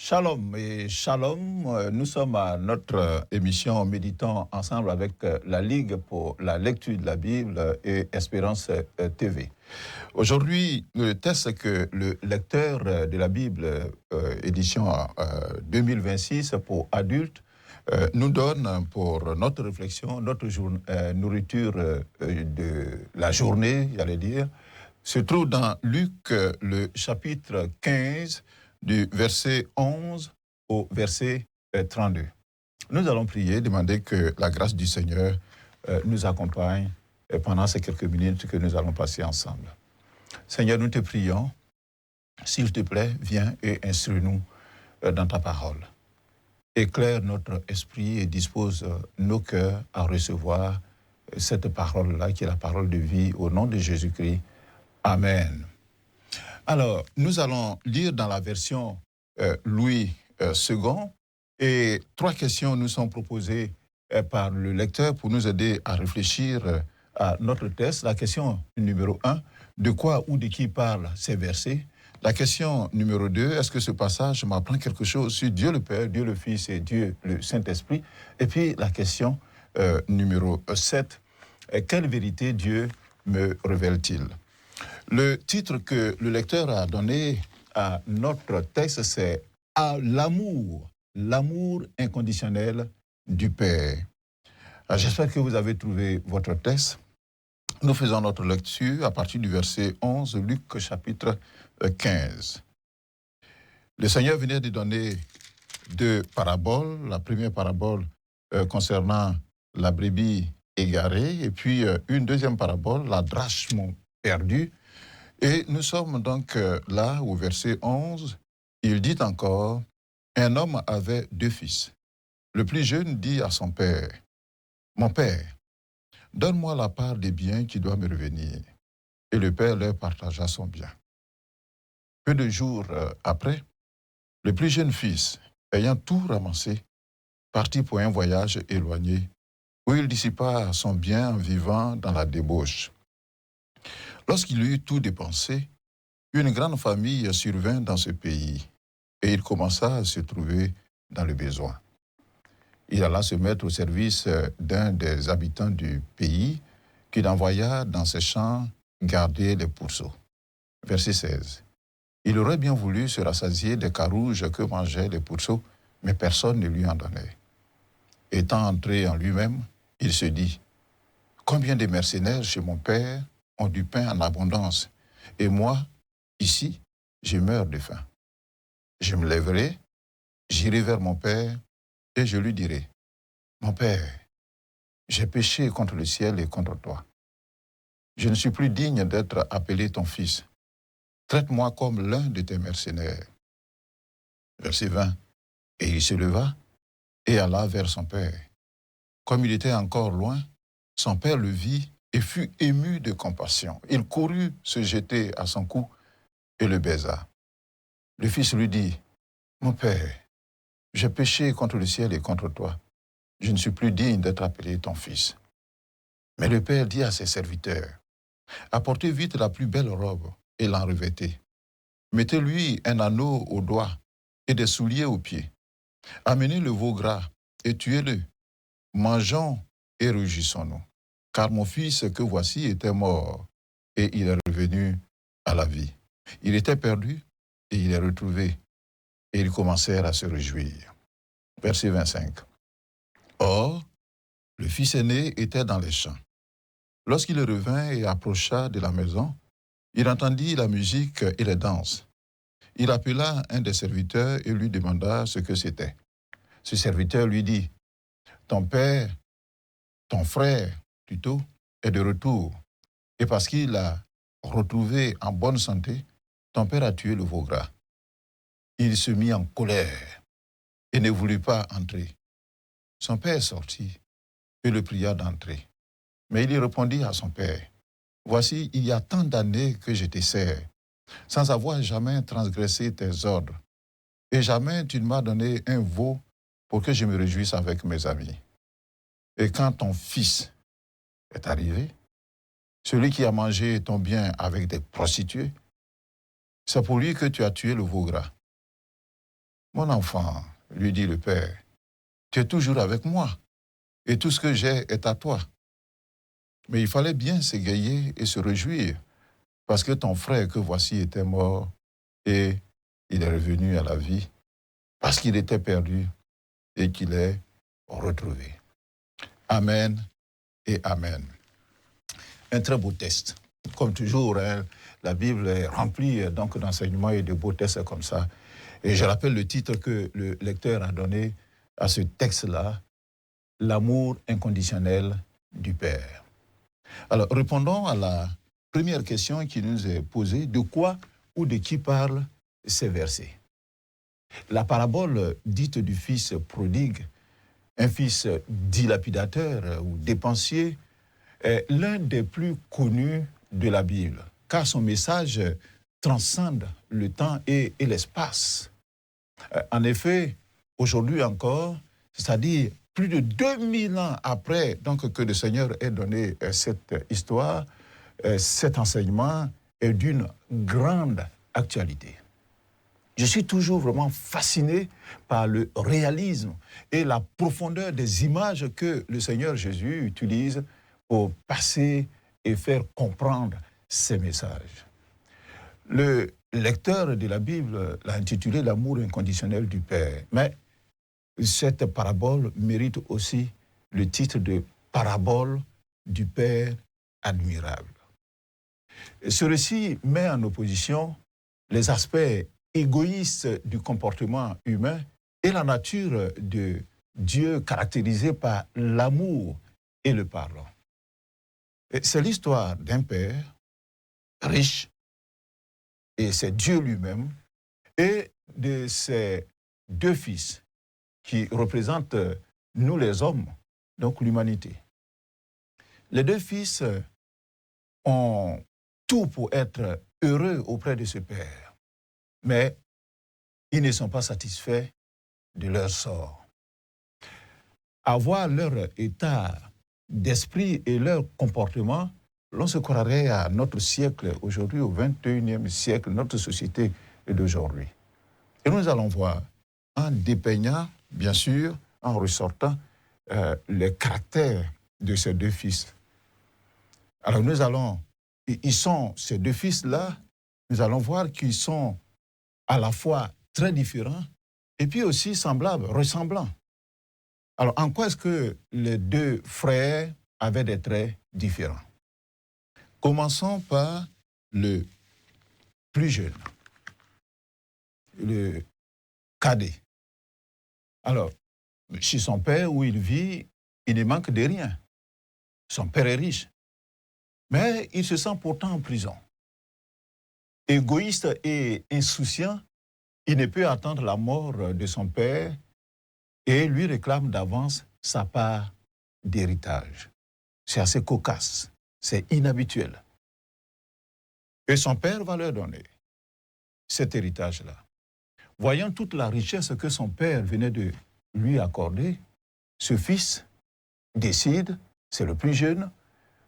Shalom et shalom, nous sommes à notre émission Méditant ensemble avec la Ligue pour la lecture de la Bible et Espérance TV. Aujourd'hui, le texte que le lecteur de la Bible, édition 2026 pour adultes, nous donne pour notre réflexion, notre nourriture de la journée, j'allais dire, se trouve dans Luc, le chapitre 15, du verset 11 au verset 32. Nous allons prier, demander que la grâce du Seigneur nous accompagne pendant ces quelques minutes que nous allons passer ensemble. Seigneur, nous te prions, s'il te plaît, viens et instruis-nous dans ta parole. Éclaire notre esprit et dispose nos cœurs à recevoir cette parole-là, qui est la parole de vie, au nom de Jésus-Christ. Amen. Alors, nous allons lire dans la version Louis II, et 3 questions nous sont proposées par le lecteur pour nous aider à réfléchir à notre texte. La question numéro 1, de quoi ou de qui parlent ces versets? La question numéro 2, est-ce que ce passage m'apprend quelque chose sur Dieu le Père, Dieu le Fils et Dieu le Saint-Esprit? Et puis la question numéro 7, quelle vérité Dieu me révèle-t-il? Le titre que le lecteur a donné à notre texte, c'est « L'amour inconditionnel du Père ». J'espère que vous avez trouvé votre texte. Nous faisons notre lecture à partir du verset 11, Luc chapitre 15. Le Seigneur venait de donner 2 paraboles. La première parabole concernant la brebis égarée, et puis une deuxième parabole, la drachme perdue. Et nous sommes donc là au verset 11, il dit encore, « Un homme avait 2 fils. Le plus jeune dit à son père, « Mon père, donne-moi la part des biens qui doit me revenir. » Et le père leur partagea son bien. Peu de jours après, le plus jeune fils, ayant tout ramassé, partit pour un voyage éloigné, où il dissipa son bien en vivant dans la débauche. Lorsqu'il eut tout dépensé, une grande famille survint dans ce pays, et il commença à se trouver dans le besoin. Il alla se mettre au service d'un des habitants du pays, qu'il envoya dans ses champs garder les pourceaux. Verset 16. Il aurait bien voulu se rassasier des carouges que mangeaient les pourceaux, mais personne ne lui en donnait. Étant entré en lui-même, il se dit, « Combien de mercenaires chez mon père ont du pain en abondance, et moi, ici, je meurs de faim. Je me lèverai, j'irai vers mon père, et je lui dirai, « Mon père, j'ai péché contre le ciel et contre toi. Je ne suis plus digne d'être appelé ton fils. Traite-moi comme l'un de tes mercenaires. » Verset 20. Et il se leva et alla vers son père. Comme il était encore loin, son père le vit et fut ému de compassion. Il courut se jeter à son cou et le baisa. Le fils lui dit, « Mon père, j'ai péché contre le ciel et contre toi. Je ne suis plus digne d'être appelé ton fils. » Mais le père dit à ses serviteurs, « Apportez vite la plus belle robe et l'en revêtez. Mettez-lui un anneau au doigt et des souliers aux pieds. Amenez le veau gras et tuez-le. Mangeons et réjouissons-nous. Car mon fils que voici était mort et il est revenu à la vie. Il était perdu et il est retrouvé. » Et ils commencèrent à se réjouir. Verset 25. Or, le fils aîné était dans les champs. Lorsqu'il revint et approcha de la maison, il entendit la musique et les danses. Il appela un des serviteurs et lui demanda ce que c'était. Ce serviteur lui dit, « Ton père, ton frère, plutôt, est de retour. Et parce qu'il l'a retrouvé en bonne santé, ton père a tué le veau gras. » Il se mit en colère et ne voulut pas entrer. Son père sortit et le pria d'entrer. Mais il répondit à son père, « Voici, il y a tant d'années que je te sers, sans avoir jamais transgressé tes ordres. Et jamais tu ne m'as donné un veau pour que je me réjouisse avec mes amis. Et quand ton fils est arrivé, celui qui a mangé ton bien avec des prostituées, c'est pour lui que tu as tué le veau gras. » Mon enfant, lui dit le père, tu es toujours avec moi et tout ce que j'ai est à toi. Mais il fallait bien s'égayer et se réjouir parce que ton frère que voici était mort et il est revenu à la vie parce qu'il était perdu et qu'il est retrouvé. Amen et amen. Un très beau texte. Comme toujours, hein, la Bible est remplie donc d'enseignements et de beaux textes comme ça. Et je rappelle le titre que le lecteur a donné à ce texte-là, L'amour inconditionnel du Père. Alors, répondons à la première question qui nous est posée, de quoi ou de qui parlent ces versets? La parabole dite du fils prodigue, un fils dilapidateur ou dépensier, est l'un des plus connus de la Bible, car son message transcende le temps et l'espace. En effet, aujourd'hui encore, c'est-à-dire plus de 2000 ans après donc, que le Seigneur ait donné cette histoire, cet enseignement est d'une grande actualité. Je suis toujours vraiment fasciné par le réalisme et la profondeur des images que le Seigneur Jésus utilise pour passer et faire comprendre ses messages. Le lecteur de la Bible l'a intitulé « L'amour inconditionnel du Père ». Mais cette parabole mérite aussi le titre de « Parabole du Père admirable ». Ce récit met en opposition les aspects égoïstes du comportement humain et la nature de Dieu caractérisée par l'amour et le pardon. C'est l'histoire d'un père riche, et c'est Dieu lui-même, et de ses deux fils qui représentent nous les hommes, donc l'humanité. Les deux fils ont tout pour être heureux auprès de ce père, mais ils ne sont pas satisfaits de leur sort. À voir leur état d'esprit et leur comportement, l'on se croirait à notre siècle aujourd'hui, au 21e siècle, notre société d'aujourd'hui. Et nous allons voir, en dépeignant, bien sûr, en ressortant les caractères de ces deux fils. Alors ces deux fils-là, nous allons voir qu'ils sont à la fois très différents et puis aussi semblables, ressemblants. Alors, en quoi est-ce que les deux frères avaient des traits différents? Commençons par le plus jeune, le cadet. Alors, chez son père où il vit, il ne manque de rien. Son père est riche. Mais il se sent pourtant en prison. Égoïste et insouciant, il ne peut attendre la mort de son père et lui réclame d'avance sa part d'héritage. C'est assez cocasse, c'est inhabituel. Et son père va leur donner cet héritage-là. Voyant toute la richesse que son père venait de lui accorder, ce fils décide, c'est le plus jeune,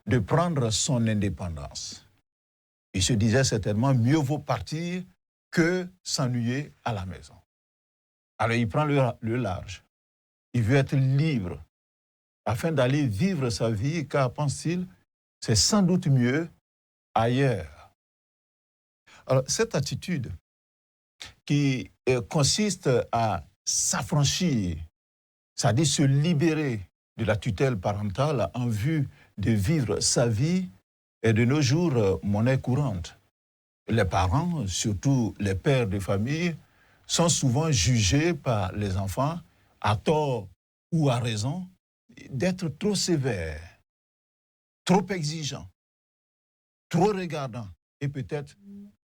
de prendre son indépendance. Il se disait certainement, mieux vaut partir que s'ennuyer à la maison. Alors il prend le large. Il veut être libre afin d'aller vivre sa vie, car, pense-t-il, c'est sans doute mieux ailleurs. Alors cette attitude qui consiste à s'affranchir, c'est-à-dire se libérer de la tutelle parentale en vue de vivre sa vie, est de nos jours monnaie courante. Les parents, surtout les pères de famille, sont souvent jugés par les enfants, à tort ou à raison, d'être trop sévères, trop exigeants, trop regardants et peut-être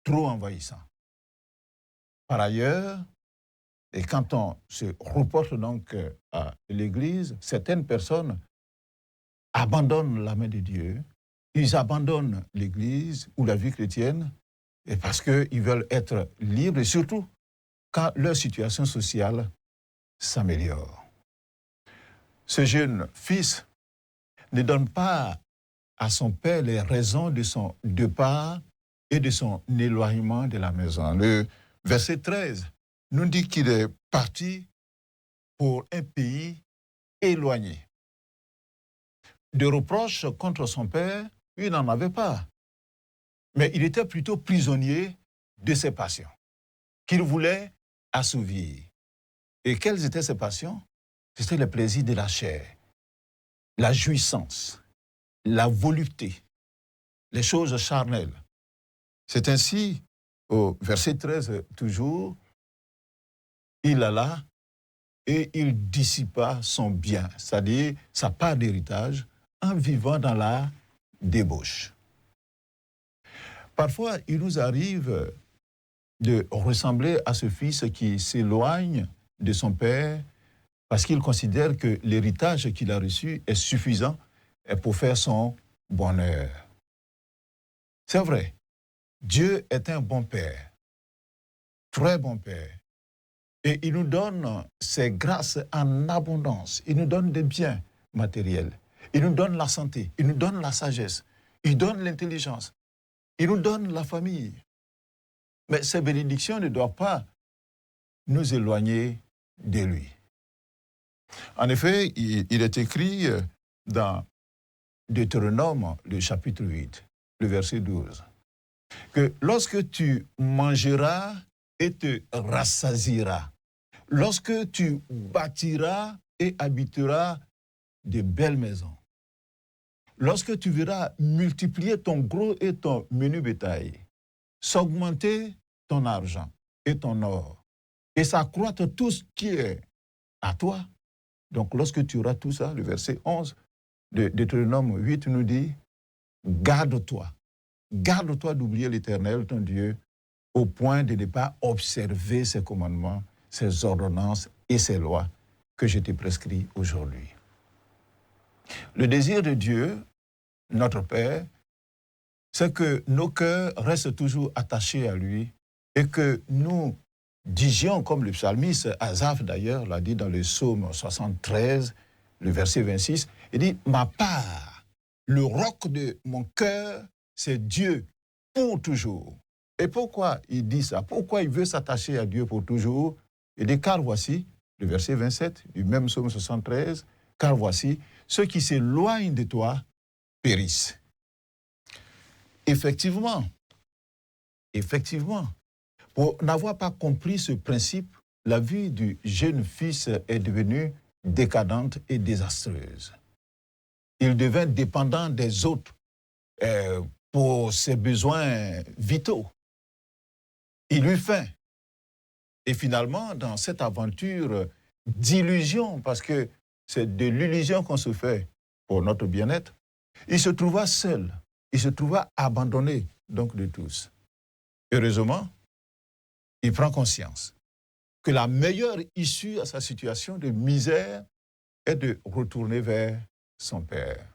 trop envahissants. Par ailleurs, et quand on se reporte donc à l'Église, certaines personnes abandonnent la main de Dieu, ils abandonnent l'Église ou la vie chrétienne et parce qu'ils veulent être libres et surtout quand leur situation sociale s'améliore. Ce jeune fils ne donne pas à son père les raisons de son départ et de son éloignement de la maison. Le verset 13 nous dit qu'il est parti pour un pays éloigné. De reproches contre son père, il n'en avait pas. Mais il était plutôt prisonnier de ses passions, qu'il voulait assouvir. Et quelles étaient ses passions? C'était le plaisir de la chair, la jouissance, la volupté, les choses charnelles. C'est ainsi, au verset 13, toujours, il alla et il dissipa son bien, c'est-à-dire sa part d'héritage, en vivant dans la débauche. Parfois, il nous arrive de ressembler à ce fils qui s'éloigne de son père parce qu'il considère que l'héritage qu'il a reçu est suffisant pour faire son bonheur. C'est vrai, Dieu est un bon père, très bon père, et il nous donne ses grâces en abondance. Il nous donne des biens matériels, il nous donne la santé, il nous donne la sagesse, il donne l'intelligence, il nous donne la famille. Mais ces bénédictions ne doivent pas nous éloigner de lui. En effet, il est écrit dans Deutéronome, le chapitre 8, le verset 12, que lorsque tu mangeras et te rassasieras, lorsque tu bâtiras et habiteras de belles maisons, lorsque tu verras multiplier ton gros et ton menu bétail, s'augmenter ton argent et ton or, et s'accroître tout ce qui est à toi. Donc, lorsque tu auras tout ça, le verset 11 de Deutéronome 8 nous dit, garde-toi d'oublier l'Éternel, ton Dieu, au point de ne pas observer ses commandements, ses ordonnances et ses lois que je t'ai prescrits aujourd'hui. Le désir de Dieu, notre Père, c'est que nos cœurs restent toujours attachés à lui et que nous disions, comme le psalmiste Asaph d'ailleurs l'a dit dans le psaume 73, le verset 26, il dit « Ma part, le roc de mon cœur, c'est Dieu pour toujours ». Et pourquoi il dit ça? Pourquoi il veut s'attacher à Dieu pour toujours? Il dit « Car voici », le verset 27 du même psaume 73, « Car voici, ceux qui s'éloignent de toi périssent ». Effectivement, pour n'avoir pas compris ce principe, la vie du jeune fils est devenue décadente et désastreuse. Il devint dépendant des autres pour ses besoins vitaux. Il eut faim. Et finalement, dans cette aventure d'illusion, parce que c'est de l'illusion qu'on se fait pour notre bien-être, il se trouva seul, il se trouva abandonné donc de tous. Heureusement, il prend conscience que la meilleure issue à sa situation de misère est de retourner vers son père.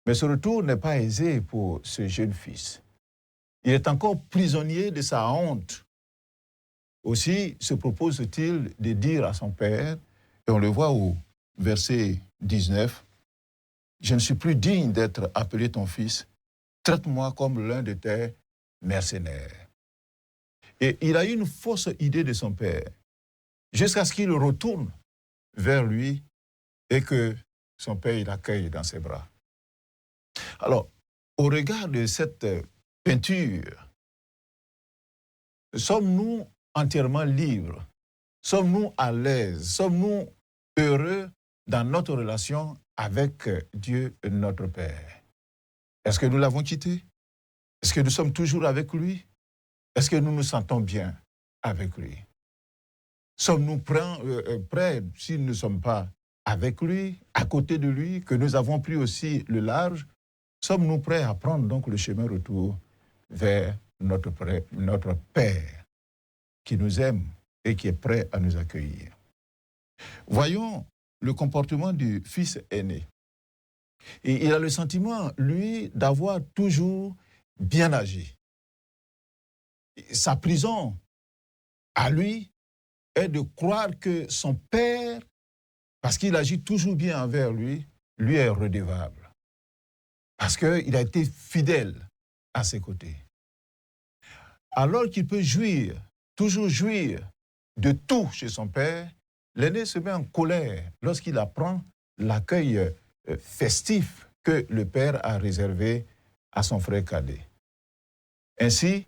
Mais ce retour n'est pas aisé pour ce jeune fils. Il est encore prisonnier de sa honte. Aussi se propose-t-il de dire à son père, et on le voit au verset 19, « Je ne suis plus digne d'être appelé ton fils, traite-moi comme l'un de tes mercenaires. » Et il a eu une fausse idée de son père, jusqu'à ce qu'il retourne vers lui et que son père l'accueille dans ses bras. Alors, au regard de cette peinture, sommes-nous entièrement libres? Sommes-nous à l'aise? Sommes-nous heureux dans notre relation avec Dieu, notre Père? Est-ce que nous l'avons quitté? Est-ce que nous sommes toujours avec lui? Est-ce que nous nous sentons bien avec lui? Sommes-nous prêts, si nous ne sommes pas avec lui, à côté de lui, que nous avons pris aussi le large, sommes-nous prêts à prendre donc le chemin retour vers notre Père qui nous aime et qui est prêt à nous accueillir? Voyons le comportement du fils aîné. Et il a le sentiment, lui, d'avoir toujours bien agi. Sa prison, à lui, est de croire que son père, parce qu'il agit toujours bien envers lui est redevable. Parce qu'il a été fidèle à ses côtés. Alors qu'il peut jouir, toujours jouir de tout chez son père, l'aîné se met en colère lorsqu'il apprend l'accueil festif que le père a réservé à son frère cadet. Ainsi,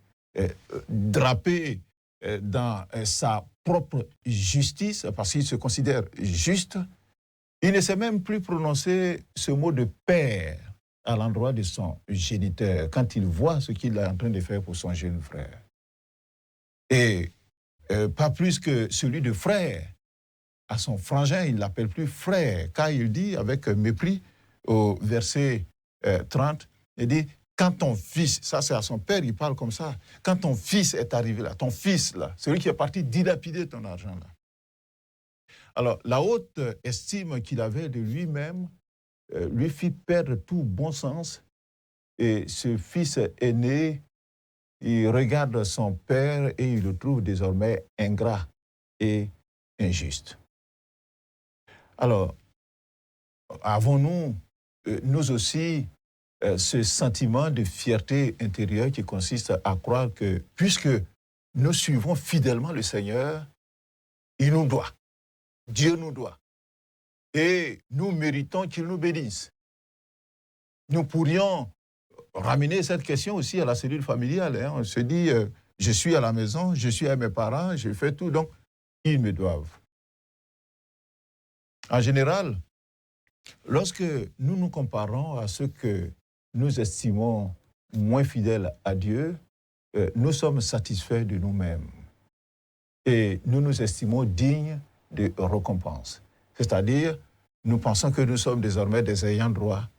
drapé dans sa propre justice, parce qu'il se considère juste, il ne sait même plus prononcer ce mot de père à l'endroit de son géniteur quand il voit ce qu'il est en train de faire pour son jeune frère. Et pas plus que celui de frère. À son frangin, il ne l'appelle plus frère, car il dit avec mépris au verset 30, il dit, quand ton fils, ça c'est à son père, il parle comme ça, quand ton fils est arrivé là, ton fils là, celui qui est parti dilapider ton argent là. Alors, la haute estime qu'il avait de lui-même lui fit perdre tout bon sens, et ce fils aîné, il regarde son père et il le trouve désormais ingrat et injuste. Alors, avons-nous, nous aussi, ce sentiment de fierté intérieure qui consiste à croire que, puisque nous suivons fidèlement le Seigneur, il nous doit, Dieu nous doit, et nous méritons qu'il nous bénisse. Nous pourrions ramener cette question aussi à la cellule familiale. Hein. On se dit, je suis à la maison, je suis à mes parents, je fais tout, donc ils me doivent. En général, lorsque nous nous comparons à ceux que nous estimons moins fidèles à Dieu, nous sommes satisfaits de nous-mêmes et nous nous estimons dignes de récompense. C'est-à-dire, nous pensons que nous sommes désormais des ayants droit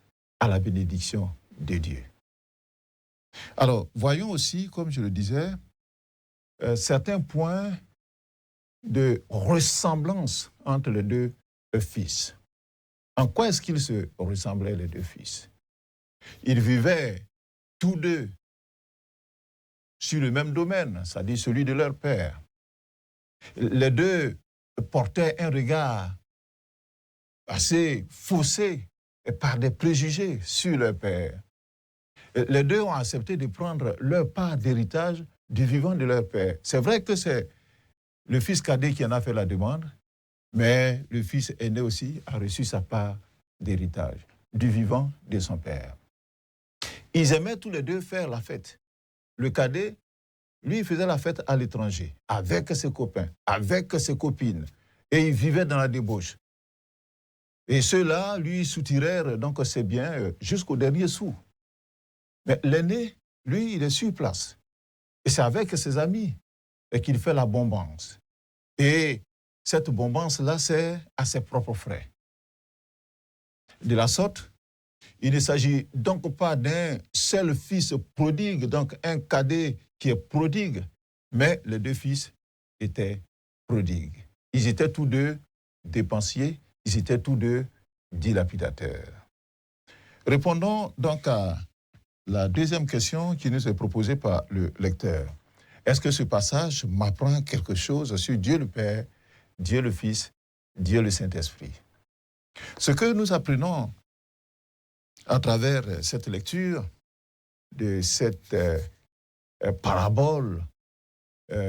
à la bénédiction de Dieu. Alors, voyons aussi, comme je le disais, certains points de ressemblance entre les deux fils. En quoi est-ce qu'ils se ressemblaient, les deux fils? Ils vivaient tous deux sur le même domaine, c'est-à-dire celui de leur père. Les deux portaient un regard assez faussé par des préjugés sur leur père. Les deux ont accepté de prendre leur part d'héritage du vivant de leur père. C'est vrai que c'est le fils cadet qui en a fait la demande, mais le fils aîné aussi a reçu sa part d'héritage du vivant de son père. Ils aimaient tous les deux faire la fête. Le cadet, lui, il faisait la fête à l'étranger, avec ses copains, avec ses copines, et il vivait dans la débauche. Et ceux-là, lui, soutirèrent donc ses biens jusqu'au dernier sou. Mais l'aîné, lui, il est sur place. Et c'est avec ses amis qu'il fait la bombance. Et cette bombance-là, c'est à ses propres frais. De la sorte, il ne s'agit donc pas d'un seul fils prodigue, donc un cadet qui est prodigue, mais les deux fils étaient prodigues. Ils étaient tous deux dépensiers, ils étaient tous deux dilapidateurs. Répondons donc à la deuxième question qui nous est proposée par le lecteur. Est-ce que ce passage m'apprend quelque chose sur Dieu le Père, Dieu le Fils, Dieu le Saint-Esprit? Ce que nous apprenons à travers cette lecture de cette parabole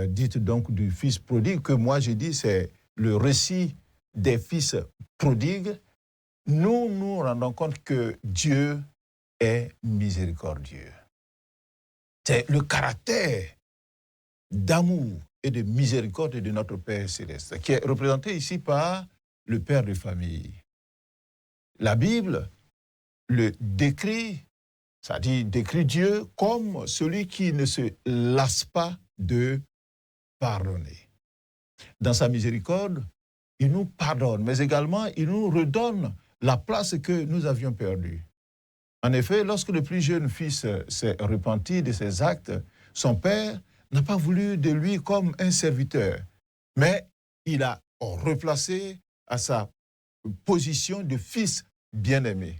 dite donc du fils prodigue, que moi j'ai dit c'est le récit des fils prodigues, nous nous rendons compte que Dieu est miséricordieux. C'est le caractère d'amour et de miséricorde de notre Père céleste, qui est représenté ici par le Père de famille. La Bible le décrit, c'est-à-dire décrit Dieu comme celui qui ne se lasse pas de pardonner. Dans sa miséricorde, il nous pardonne, mais également il nous redonne la place que nous avions perdue. En effet, lorsque le plus jeune fils s'est repenti de ses actes, son père n'a pas voulu de lui comme un serviteur, mais il a replacé à sa position de fils bien-aimé.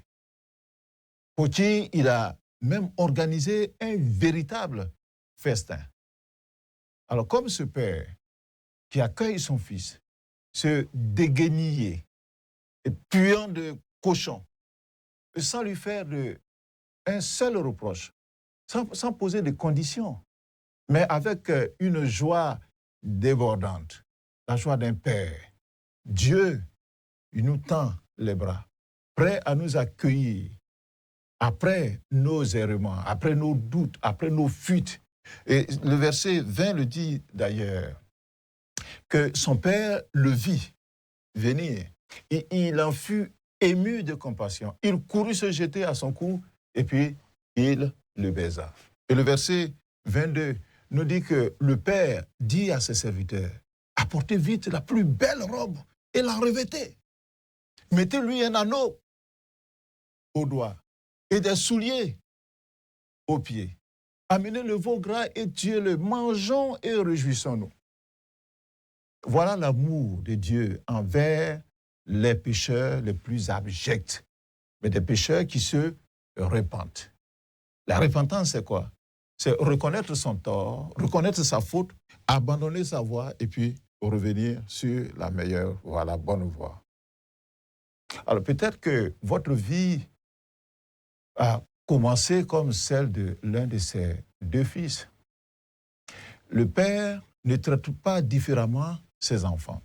Pour qui il a même organisé un véritable festin. Alors, comme ce père qui accueille son fils, ce déguenillé, puant de cochon, sans lui faire un seul reproche, sans poser de conditions, mais avec une joie débordante. la joie d'un père. Dieu, il nous tend les bras, prêt à nous accueillir après nos errements, après nos doutes, après nos fuites. Et le verset 20 le dit d'ailleurs, que son père le vit venir et il en fut ému de compassion. Il courut se jeter à son cou et puis il le baisa. Et le verset 22 nous dit que le père dit à ses serviteurs, apportez vite la plus belle robe et la revêtez. Mettez-lui un anneau au doigt et des souliers aux pieds. Amenez le veau gras et tuez-le, mangeons et réjouissons-nous. Voilà l'amour de Dieu envers les pécheurs les plus abjects, mais des pécheurs qui se repentent. La repentance, c'est quoi? C'est reconnaître son tort, reconnaître sa faute, abandonner sa voie et puis revenir sur la meilleure voie, la bonne voie. Alors peut-être que votre vie a commencé comme celle de l'un de ses deux fils. Le père ne traite pas différemment ses enfants.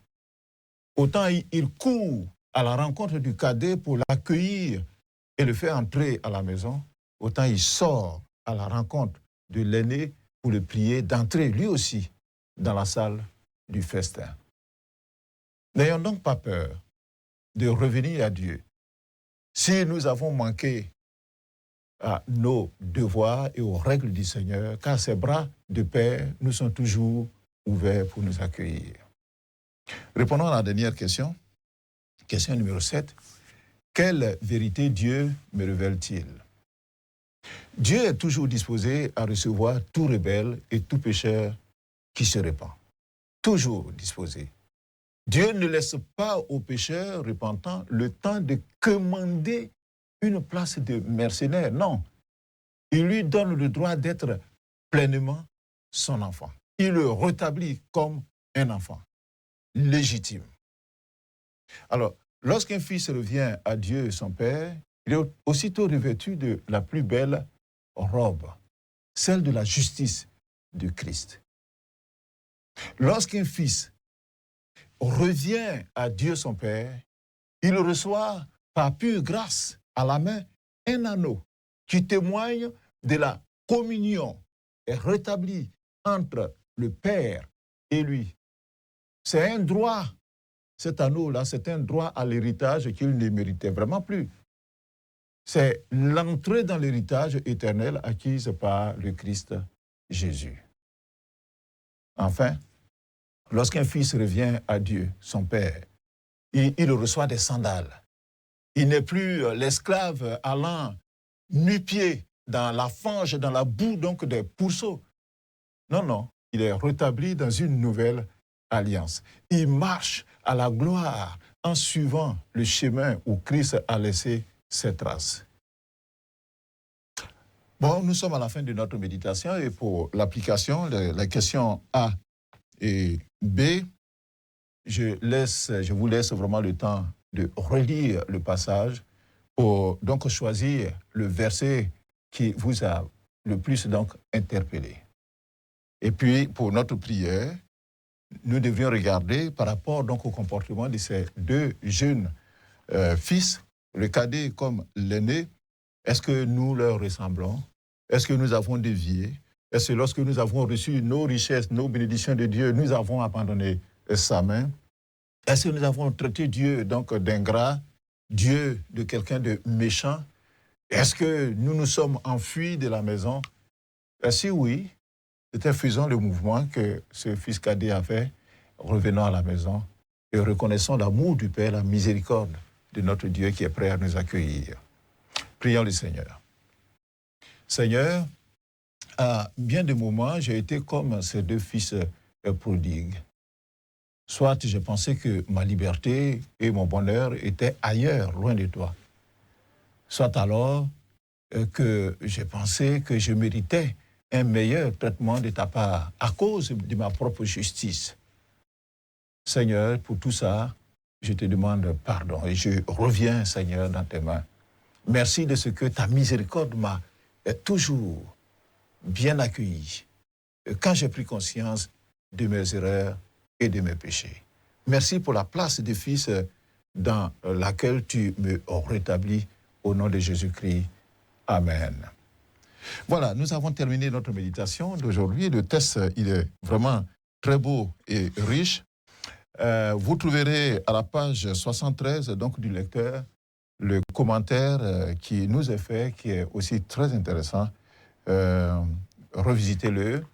Autant il court à la rencontre du cadet pour l'accueillir et le faire entrer à la maison, autant il sort à la rencontre de l'aîné pour le prier d'entrer lui aussi dans la salle du festin. N'ayons donc pas peur de revenir à Dieu. Si nous avons manqué à nos devoirs et aux règles du Seigneur, car ses bras de Père nous sont toujours ouverts pour nous accueillir. Répondons à la dernière question. Question numéro 7. Quelle vérité Dieu me révèle-t-il? Dieu est toujours disposé à recevoir tout rebelle et tout pécheur qui se répand. Toujours disposé. Dieu ne laisse pas aux pécheurs repentants le temps de commander une place de mercenaire. Non. Il lui donne le droit d'être pleinement son enfant. Il le rétablit comme un enfant légitime. Alors, lorsqu'un fils revient à Dieu, son Père, il est aussitôt revêtu de la plus belle robe, celle de la justice de Christ. Lorsqu'un fils revient à Dieu, son Père, il reçoit par pure grâce à la main un anneau qui témoigne de la communion et rétablie entre le Père et lui. C'est un droit, cet anneau-là, c'est un droit à l'héritage qu'il ne méritait vraiment plus. C'est l'entrée dans l'héritage éternel acquise par le Christ Jésus. Enfin, lorsqu'un fils revient à Dieu, son Père, il reçoit des sandales. Il n'est plus l'esclave allant nu-pied dans la fange, dans la boue donc des pourceaux. Non, non, il est rétabli dans une nouvelle alliance. Il marche à la gloire en suivant le chemin où Christ a laissé ses traces. Bon, nous sommes à la fin de notre méditation et pour l'application, les questions A et B, je vous laisse vraiment le temps de relire le passage pour donc choisir le verset qui vous a le plus donc interpellé. Et puis, pour notre prière, nous devrions regarder par rapport donc au comportement de ces deux jeunes fils, le cadet comme l'aîné, est-ce que nous leur ressemblons? Est-ce que nous avons dévié? Est-ce que lorsque nous avons reçu nos richesses, nos bénédictions de Dieu, nous avons abandonné sa main? Est-ce que nous avons traité Dieu donc d'ingrat, Dieu de quelqu'un de méchant? Est-ce que nous nous sommes enfuis de la maison? Si oui, c'était faisant le mouvement que ce fils cadet a fait, revenons à la maison et reconnaissons l'amour du Père, la miséricorde de notre Dieu qui est prêt à nous accueillir. Prions le Seigneur. Seigneur, à bien des moments, j'ai été comme ces deux fils prodigues. Soit j'ai pensé que ma liberté et mon bonheur étaient ailleurs, loin de toi. Soit alors que j'ai pensé que je méritais un meilleur traitement de ta part à cause de ma propre justice. Seigneur, pour tout ça, je te demande pardon et je reviens, Seigneur, dans tes mains. Merci de ce que ta miséricorde m'a toujours bien accueilli quand j'ai pris conscience de mes erreurs et de mes péchés. Merci pour la place du Fils dans laquelle tu me rétablis au nom de Jésus-Christ. Amen. Voilà, nous avons terminé notre méditation d'aujourd'hui. Le texte, il est vraiment très beau et riche. Vous trouverez à la page 73 donc, du lecteur le commentaire qui nous est fait, qui est aussi très intéressant. Revisitez-le.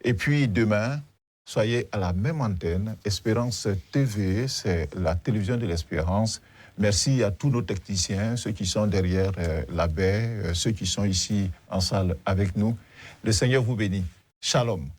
Et puis demain, soyez à la même antenne. Espérance TV, c'est la télévision de l'espérance. Merci à tous nos techniciens, ceux qui sont derrière la baie, ceux qui sont ici en salle avec nous. Le Seigneur vous bénit. Shalom.